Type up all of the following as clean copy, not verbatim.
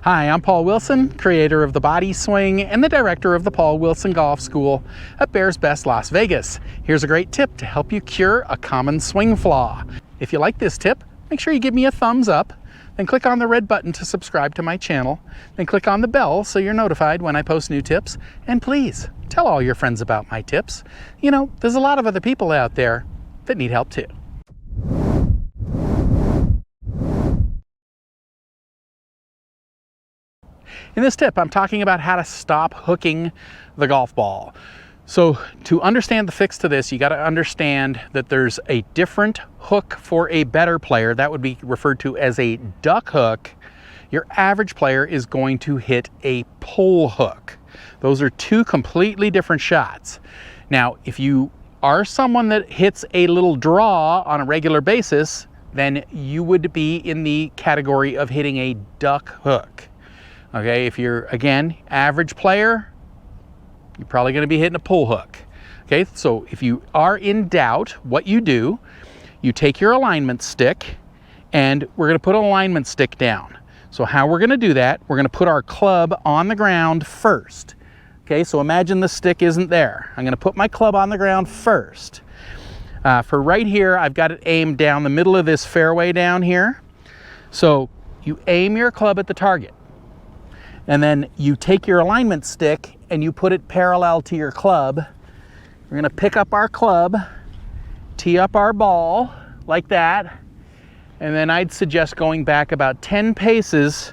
Hi, I'm Paul Wilson, creator of the Body Swing and the director of the Paul Wilson Golf School at Bears Best Las Vegas. Here's a great tip to help you cure a common swing flaw. If you like this tip, make sure you give me a thumbs up, then click on the red button to subscribe to my channel, then click on the bell so you're notified when I post new tips, and please tell all your friends about my tips. You know, there's a lot of other people out there that need help too. In this tip, I'm talking about how to stop hooking the golf ball. So to understand the fix to this, you got to understand that there's a different hook for a better player. That would be referred to as a duck hook. Your average player is going to hit a pull hook. Those are two completely different shots. Now, if you are someone that hits a little draw on a regular basis, then you would be in the category of hitting a duck hook. Okay, if you're, again, average player, you're probably going to be hitting a pull hook. Okay, so if you are in doubt, what you do, you take your alignment stick, and we're going to put an alignment stick down. So how we're going to do that, we're going to put our club on the ground first. Okay, so imagine the stick isn't there. I'm going to put my club on the ground first. For right here, I've got it aimed down the middle of this fairway down here. So you aim your club at the target. And then you take your alignment stick and you put it parallel to your club. We're gonna pick up our club, tee up our ball like that, and then I'd suggest going back about 10 paces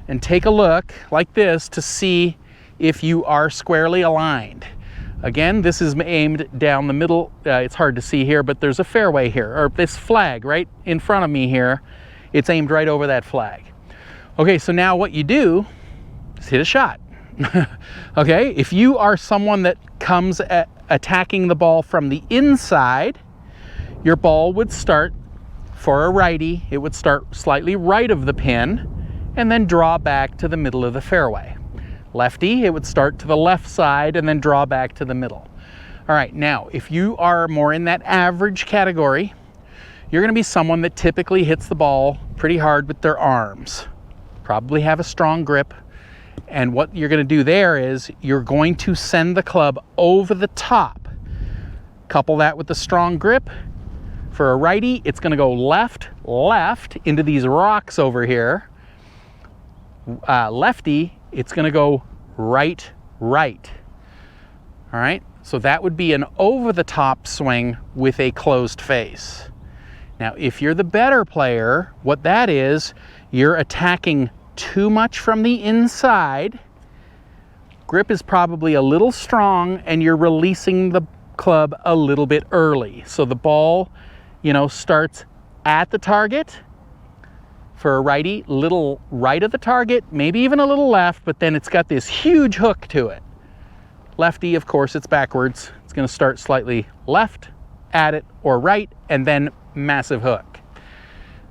and take a look like this to see if you are squarely aligned. Again, this is aimed down the middle. It's hard to see here, but there's a fairway here, or this flag right in front of me here. It's aimed right over that flag. Okay, so now what you do, hit a shot. Okay, if you are someone that comes at attacking the ball from the inside, your ball would start, for a righty, it would start slightly right of the pin and then draw back to the middle of the fairway. Lefty, it would start to the left side and then draw back to the middle. All right, now if you are more in that average category, you're going to be someone that typically hits the ball pretty hard with their arms. Probably have a strong grip. And what you're going to do there is you're going to send the club over the top. Couple that with the strong grip. For a righty, it's going to go left, left into these rocks over here. Lefty, it's going to go right, right. All right, so that would be an over the top swing with a closed face. Now, if you're the better player, what that is, you're attacking too much from the inside. Grip is probably a little strong and you're releasing the club a little bit early. So the ball, you know, starts at the target. For a righty, little right of the target, maybe even a little left, but then it's got this huge hook to it. Lefty, of course, it's backwards. It's going to start slightly left at it or right and then massive hook.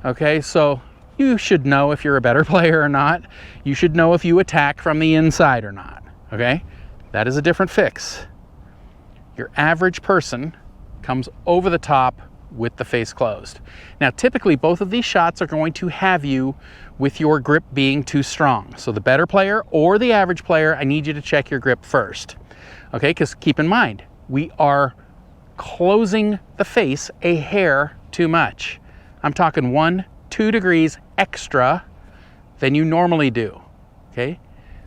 Okay, so you should know if you're a better player or not. You should know if you attack from the inside or not, okay? That is a different fix. Your average person comes over the top with the face closed. Now, typically, both of these shots are going to have you with your grip being too strong. So the better player or the average player, I need you to check your grip first, okay? Because keep in mind, we are closing the face a hair too much. I'm talking 1-2 degrees extra than you normally do, okay?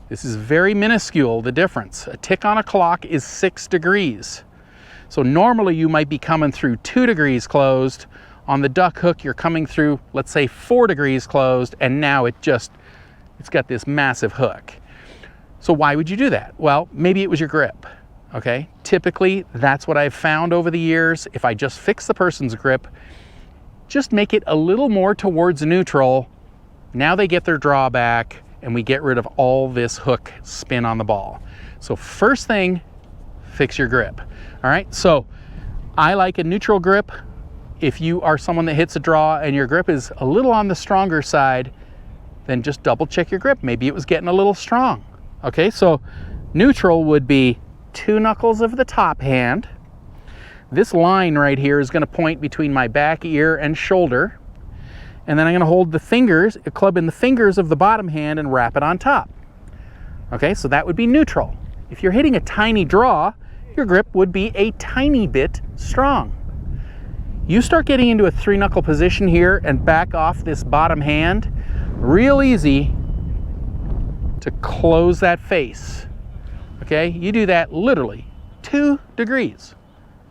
This is very minuscule, the difference. A tick on a clock is 6 degrees. So normally you might be coming through 2 degrees closed. On the duck hook, you're coming through, let's say 4 degrees closed, and now it's got this massive hook. So why would you do that? Well, maybe it was your grip, okay? Typically, that's what I've found over the years. If I just fix the person's grip, just make it a little more towards neutral. Now they get their drawback and we get rid of all this hook spin on the ball. So first thing, fix your grip. All right, so I like a neutral grip. If you are someone that hits a draw and your grip is a little on the stronger side, then just double check your grip. Maybe it was getting a little strong. Okay, so neutral would be 2 knuckles of the top hand. This line right here is going to point between my back ear and shoulder. and then I'm going to hold the club in the fingers of the bottom hand and wrap it on top. Okay, so that would be neutral. If you're hitting a tiny draw, your grip would be a tiny bit strong. You start getting into a 3-knuckle position here and back off this bottom hand, real easy to close that face. Okay, you do that literally 2 degrees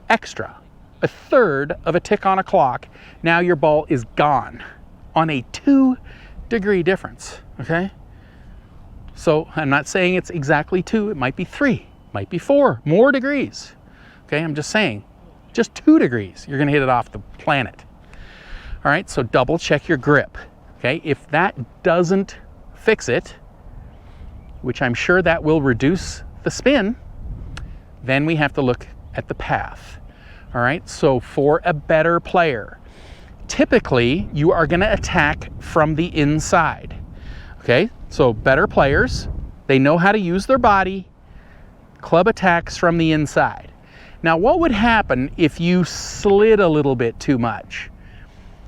extra, a third of a tick on a clock. Now your ball is gone on a 2-degree difference. Okay, so I'm not saying it's exactly 2, it might be 3, it might be 4 more degrees. Okay, I'm just saying just 2 degrees, you're going to hit it off the planet. All right, so double check your grip. Okay, if that doesn't fix it, which I'm sure that will reduce the spin, then we have to look at the path. All right, so for a better player, typically you are going to attack from the inside. Okay, so better players, they know how to use their body. Club attacks from the inside. Now, what would happen if you slid a little bit too much?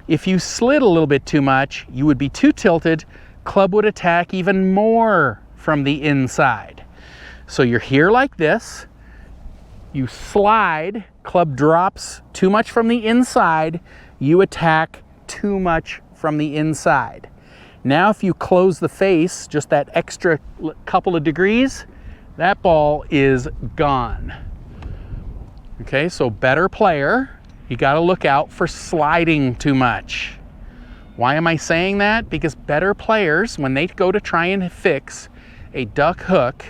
If you slid a little bit too much, you would be too tilted. Club would attack even more from the inside. So you're here like this. You slide, club drops too much from the inside. You attack too much from the inside. Now, if you close the face, just that extra couple of degrees, that ball is gone. Okay, so better player, you got to look out for sliding too much. Why am I saying that? Because better players, when they go to try and fix a duck hook,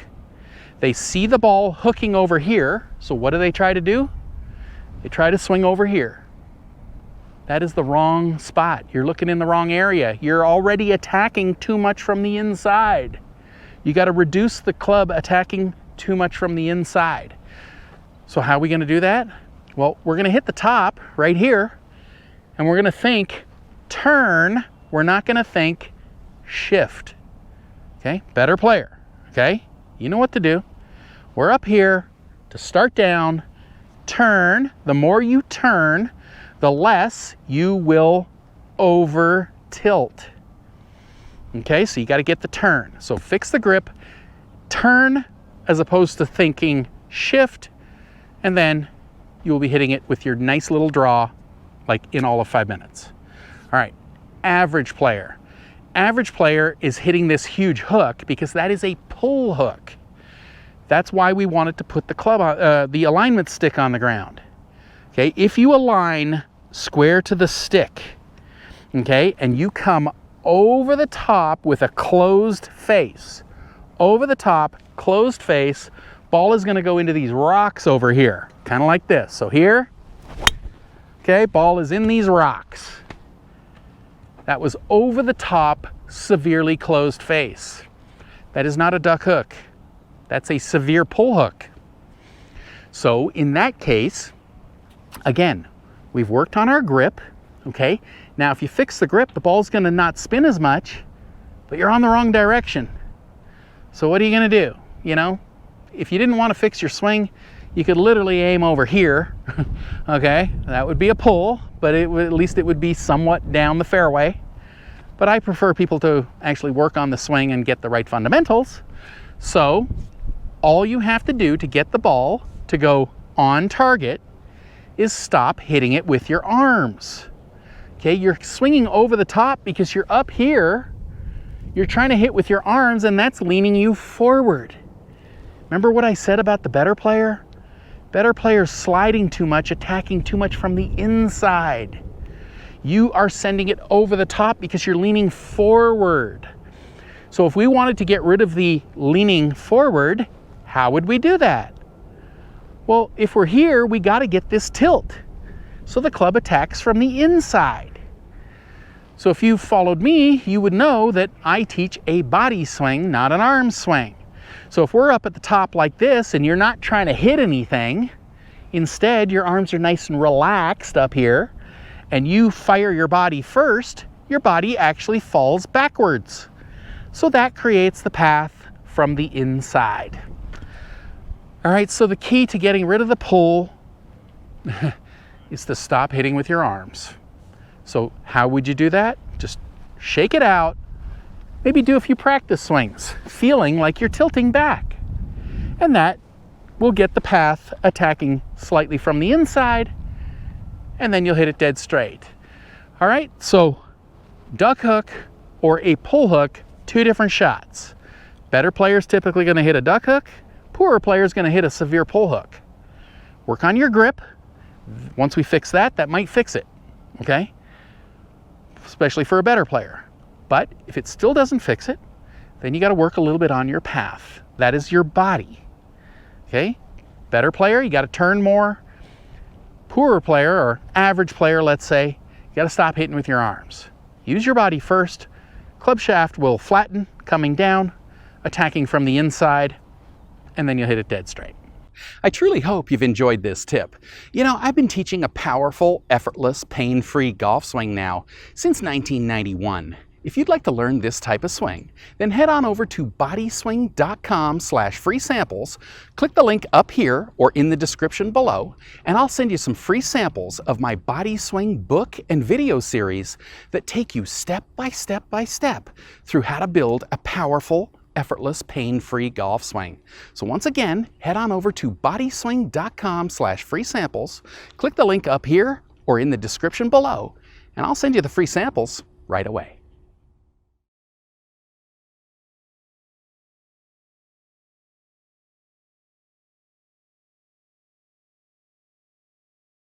they see the ball hooking over here. So what do they try to do? They try to swing over here. That is the wrong spot. You're looking in the wrong area. You're already attacking too much from the inside. You got to reduce the club attacking too much from the inside. So how are we going to do that? Well, we're going to hit the top right here, and we're going to think turn. We're not going to think shift. Okay, better player. Okay, you know what to do. We're up here to start down, turn. The more you turn, the less you will over tilt. Okay, so you got to get the turn. So fix the grip, turn as opposed to thinking shift, and then you will be hitting it with your nice little draw like in all of 5 minutes. All right, average player. Average player is hitting this huge hook because that is a pull hook. That's why we wanted to put the club on, the alignment stick on the ground. Okay, if you align square to the stick, okay, and you come over the top with a closed face, over the top, closed face, ball is going to go into these rocks over here, kind of like this. So here, okay, ball is in these rocks. That was over the top, severely closed face. That is not a duck hook. That's a severe pull hook. So in that case, again, we've worked on our grip, okay? Now if you fix the grip, the ball's gonna not spin as much, but you're on the wrong direction. So what are you gonna do? You know, if you didn't want to fix your swing, you could literally aim over here, okay? That would be a pull, but at least it would be somewhat down the fairway. But I prefer people to actually work on the swing and get the right fundamentals. So all you have to do to get the ball to go on target is stop hitting it with your arms. Okay, you're swinging over the top because you're up here. You're trying to hit with your arms, and that's leaning you forward. Remember what I said about the better player? Better players sliding too much, attacking too much from the inside. You are sending it over the top because you're leaning forward. So if we wanted to get rid of the leaning forward, how would we do that? Well, if we're here, we got to get this tilt. So the club attacks from the inside. So if you followed me, you would know that I teach a body swing, not an arm swing. So if we're up at the top like this and you're not trying to hit anything, instead your arms are nice and relaxed up here, and you fire your body first, your body actually falls backwards. So that creates the path from the inside. All right, so the key to getting rid of the pull is to stop hitting with your arms. So how would you do that? Just shake it out. Maybe do a few practice swings, feeling like you're tilting back. And that will get the path attacking slightly from the inside, and then you'll hit it dead straight. All right, so duck hook or a pull hook, two different shots. Better player's typically gonna hit a duck hook, poorer player's gonna hit a severe pull hook. Work on your grip. Once we fix that, that might fix it, okay? Especially for a better player. But if it still doesn't fix it, then you gotta work a little bit on your path. That is your body, okay? Better player, you gotta turn more. Poorer player, or average player, let's say, you gotta stop hitting with your arms. Use your body first. Club shaft will flatten, coming down, attacking from the inside, and then you'll hit it dead straight. I truly hope you've enjoyed this tip. You know, I've been teaching a powerful, effortless, pain-free golf swing now since 1991. If you'd like to learn this type of swing, then head on over to bodyswing.com/free samples, click the link up here or in the description below, and I'll send you some free samples of my Body Swing book and video series that take you step by step by step through how to build a powerful, effortless, pain-free golf swing. So once again, head on over to bodyswing.com/free samples, click the link up here or in the description below, and I'll send you the free samples right away.